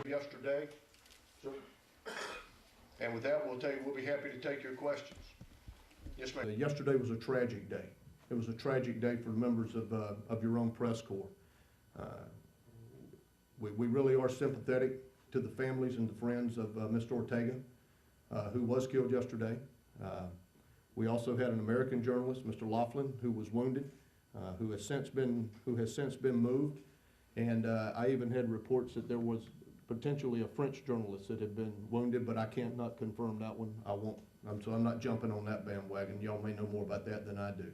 yesterday. And with that, we'll be happy to take your questions. Yes, ma'am. Yesterday was a tragic day. It was a tragic day for members of your own press corps. We really are sympathetic to the families and the friends of Mr. Ortega, who was killed yesterday. We also had an American journalist, Mr. Laughlin, who was wounded, who has since been moved. And I even had reports that there was potentially a French journalist that had been wounded, but I can't not confirm that one. I won't. So I'm not jumping on that bandwagon. Y'all may know more about that than I do.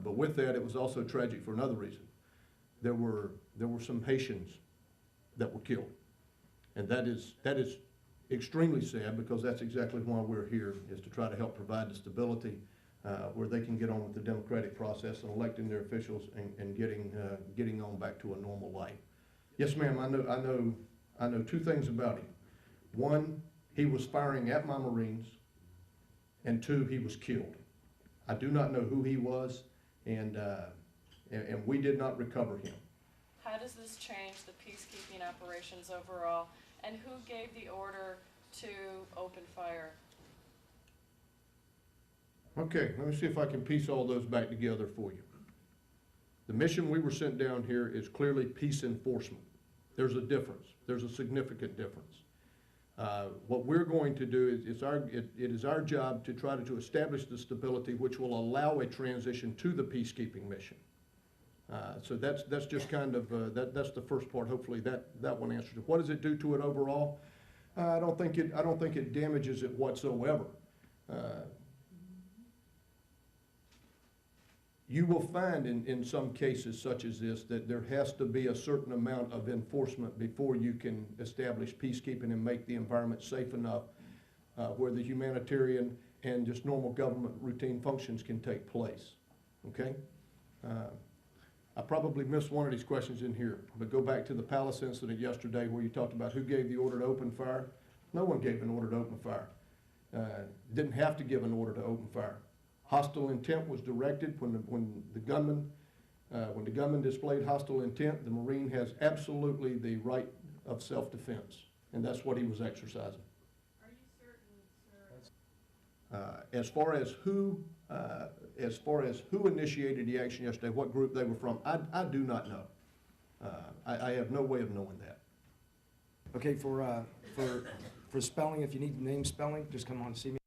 But with that, it was also tragic for another reason. There were some Haitians that were killed, and that is extremely sad, because that's exactly why we're here, is to try to help provide the stability where they can get on with the democratic process and electing their officials and getting on back to a normal life. Yes, ma'am. I know two things about him. One, he was firing at my Marines, and two, he was killed. I do not know who he was, and we did not recover him. How does this change the peacekeeping operations overall, and who gave the order to open fire? Okay, let me see if I can piece all those back together for you. The mission we were sent down here is clearly peace enforcement. There's a difference. There's a significant difference. What we're going to do is it is our job to try to establish the stability which will allow a transition to the peacekeeping mission. So that's just kind of that's the first part. Hopefully that one answers it. What does it do to it overall? I don't think it damages it whatsoever. You will find in some cases such as this that there has to be a certain amount of enforcement before you can establish peacekeeping and make the environment safe enough where the humanitarian and just normal government routine functions can take place. Okay? I probably missed one of these questions in here, but go back to the Palace incident yesterday where you talked about who gave the order to open fire. No one gave an order to open fire. Didn't have to give an order to open fire. Hostile intent was directed when the gunman displayed hostile intent. The Marine has absolutely the right of self-defense, and that's what he was exercising. Are you certain, sir? As far as who initiated the action yesterday, what group they were from, I do not know. I have no way of knowing that. Okay, for spelling, if you need name spelling, just come on and see me.